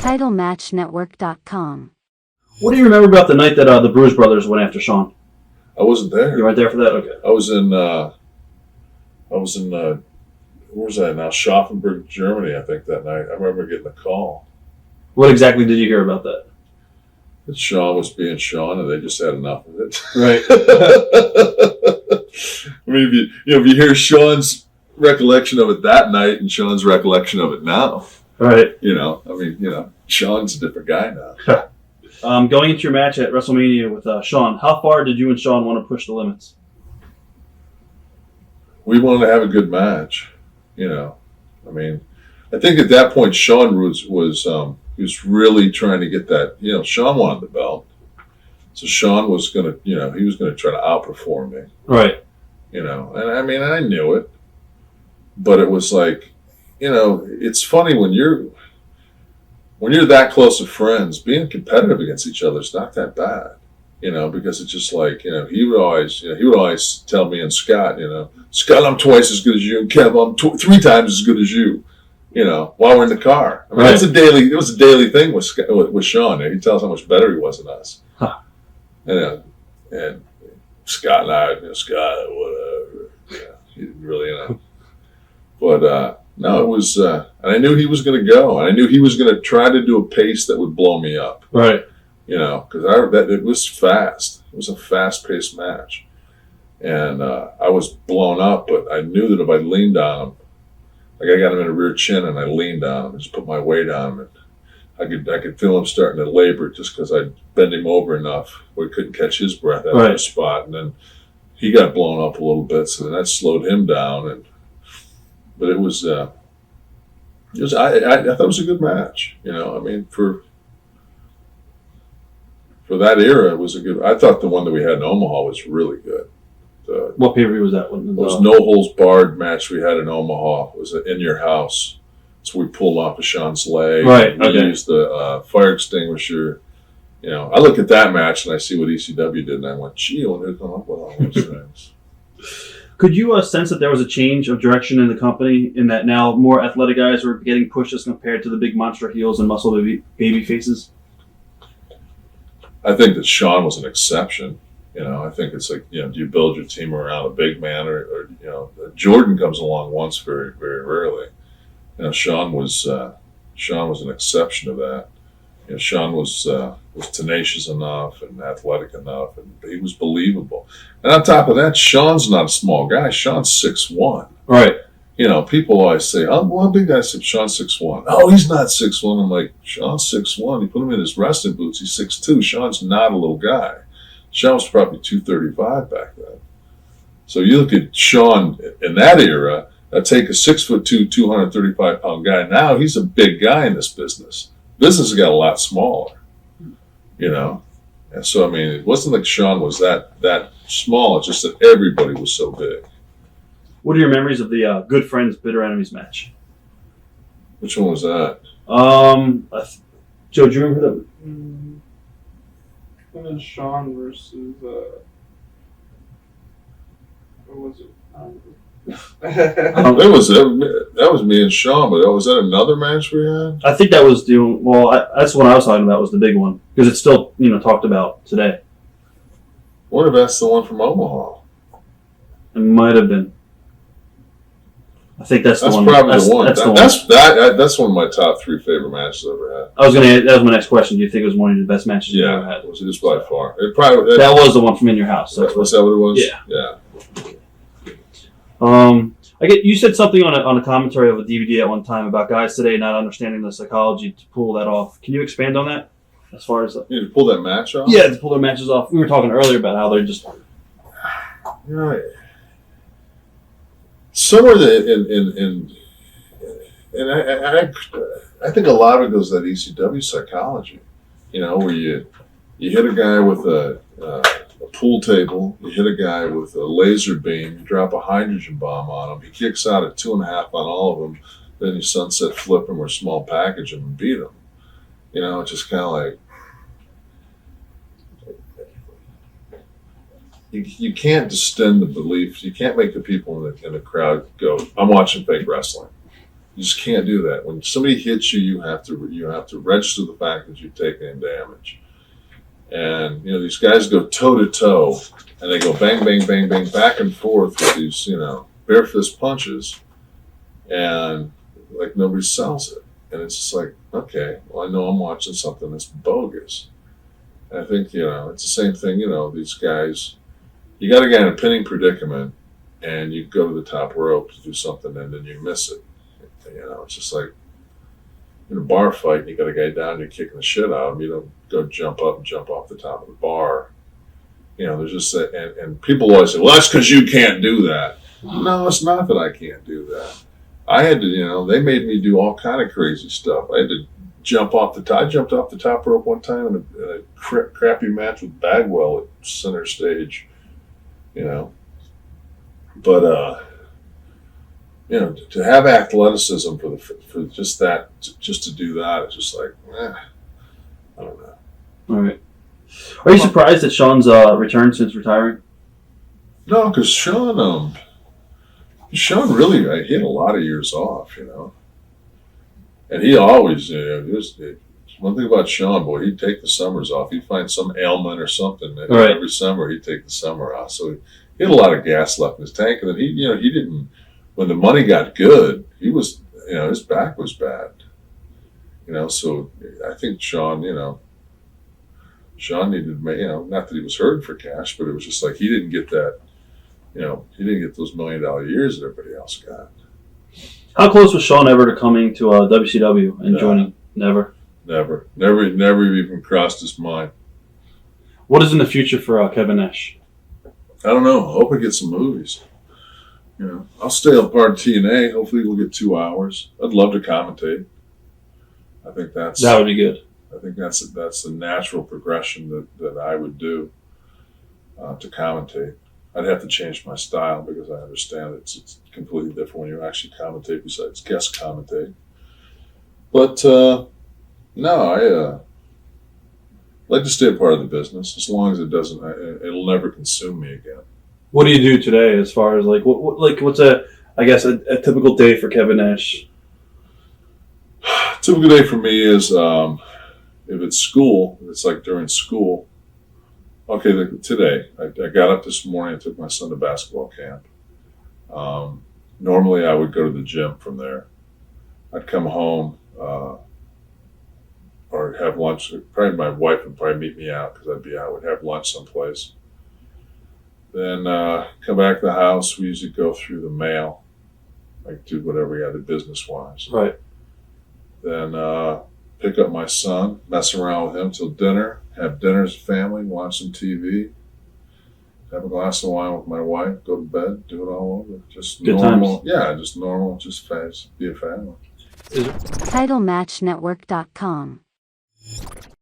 TitleMatchNetwork.com. What do you remember about the night that the Bruise Brothers went after Shawn? I wasn't there. You weren't there for that? Okay. I was in where was I now? Schaffenburg, Germany, I think, that night. I remember getting a call. What exactly did you hear about that? That Shawn was being Shawn, and they just had enough of it. Right. I mean, if you hear Shawn's recollection of it that night and Shawn's recollection of it now, Right. Shawn's a different guy now. Going into your match at WrestleMania with Shawn, how far did you and Shawn want to push the limits? We wanted to have a good match. I think at that point Shawn was really trying to get that. Shawn wanted the belt, so Shawn was gonna, he was gonna try to outperform me. Right. And I knew it, but it was like, it's funny when you're that close of friends, being competitive against each other is not that bad. Because it's just like, he would always tell me and Scott, Scott, I'm twice as good as you, and Kev, I'm 3 times as good as you, while we're in the car. I mean, right. It was a daily thing with Shawn. He tells how much better he was than us. Huh. And Scott and I, Scott, whatever. He didn't really, But, no, it was, and I knew he was going to go, and I knew he was going to try to do a pace that would blow me up. Right. Because it was fast. It was a fast-paced match. And I was blown up, but I knew that if I leaned on him, like I got him in a rear chin and I leaned on him and just put my weight on him, and I could feel him starting to labor just because I'd bend him over enough where he couldn't catch his breath out of the spot. And then he got blown up a little bit, so then that slowed him down. But it was I thought it was a good match. For that era, it was a good. I thought the one that we had in Omaha was really good. What pay-per-view was that one? It was no holds barred match we had in Omaha. It was in your house. So we pulled off of Shawn's leg. Right. We used the fire extinguisher. I look at that match and I see what ECW did, and I went, "Gee, I wonder who come up with all those things." Could you sense that there was a change of direction in the company, in that now more athletic guys were getting pushed as compared to the big monster heels and muscle baby faces? I think that Shawn was an exception. I think it's like, do you build your team around a big man, or Jordan comes along once, very, very rarely. Shawn was an exception to that. Shawn was tenacious enough and athletic enough, and he was believable. And on top of that, Shawn's not a small guy. Shawn's 6'1". Right. People always say, "Oh, well, big guy said Shawn's 6'1". Oh, he's not 6'1". I'm like, Shawn's 6'1". You put him in his wrestling boots, he's 6'2". Shawn's not a little guy. Shawn was probably 235 back then. So you look at Shawn in that era, take a 6'2", 235-pound guy. Now he's a big guy in this business. Business has got a lot smaller, And so, it wasn't like Shawn was that small. It's just that everybody was so big. What are your memories of the Good Friends, Bitter Enemies match? Which one was that? Joe, do you remember that? It was Shawn versus what was it? That was me and Shawn, but was that another match we had? I think that was that's what I was talking about, was the big one, because it's still talked about today. What if that's the one from Omaha? It might have been. I think that's the one. That's probably the one. That's one of my top 3 favorite matches I've ever had. That was my next question. Do you think it was one of the best matches you ever had? It was by far. That was the one from In Your House. Was that what it was? Yeah. You said something on a commentary of a DVD at one time about guys today not understanding the psychology to pull that off. Can you expand on that? As far as to pull that match off? Yeah, to pull their matches off. We were talking earlier about how they're just somewhere I think a lot of it goes to that ECW psychology. Where you hit a guy with a pool table, you hit a guy with a laser beam, you drop a hydrogen bomb on him, he kicks out at 2.5 on all of them, then you sunset flip him or small package him and beat him. It's just kind of like, you can't distill the belief, you can't make the people in the crowd go, "I'm watching fake wrestling." You just can't do that. When somebody hits you, you have to register the fact that you've taken damage. And these guys go toe to toe, and they go bang, bang, bang, bang, back and forth with these bare fist punches, and like nobody sells it. And it's just like, okay, well, I know I'm watching something that's bogus. And I think it's the same thing. These guys, you got a guy in a pinning predicament, and you go to the top rope to do something, and then you miss it. It's just like in a bar fight, and you got a guy down, you're kicking the shit out of him. You don't go jump up and jump off the top of the bar. There's just that, and people always say, well, that's because you can't do that. No, it's not that I can't do that. I had to, they made me do all kind of crazy stuff. I had to jump off the top. I jumped off the top rope one time in a crappy match with Bagwell at center stage, But, to have athleticism for just that, just to do that, it's just like, I don't know. All right. Are you surprised that Shawn's returned since retiring? No, because Shawn really, he had a lot of years off, and he always, one thing about Shawn, boy, he'd take the summers off. He'd find some ailment or something, and right. Every summer he'd take the summer off. So he had a lot of gas left in his tank, and then he didn't. When the money got good, he was, his back was bad, So I think Shawn needed, not that he was hurting for cash, but it was just like he didn't get that, he didn't get those $1 million years that everybody else got. How close was Shawn ever to coming to WCW and joining? Never even crossed his mind. What is in the future for Kevin Nash? I don't know. I hope I get some movies. I'll stay on part of TNA. Hopefully we'll get 2 hours. I'd love to commentate. I think that would be good. I think that's the natural progression that I would do to commentate. I'd have to change my style because I understand it's completely different when you actually commentate besides guest commentate. But no, I'd like to stay a part of the business as long as it doesn't. It'll never consume me again. What do you do today as far as what's a typical day for Kevin Nash? Typical day for me is if it's school, it's like during school. Okay, today I got up this morning and took my son to basketball camp. Normally I would go to the gym from there. I'd come home or have lunch. Probably my wife would probably meet me out because I'd be out. We'd have lunch someplace. Then come back to the house. We usually go through the mail, like do whatever we had to business-wise. Right. Then pick up my son, mess around with him till dinner, have dinner as a family, watch some TV, have a glass of wine with my wife, go to bed, do it all over. Just good normal. Times. Yeah, just normal, just fast, be a family. TitleMatchNetwork.com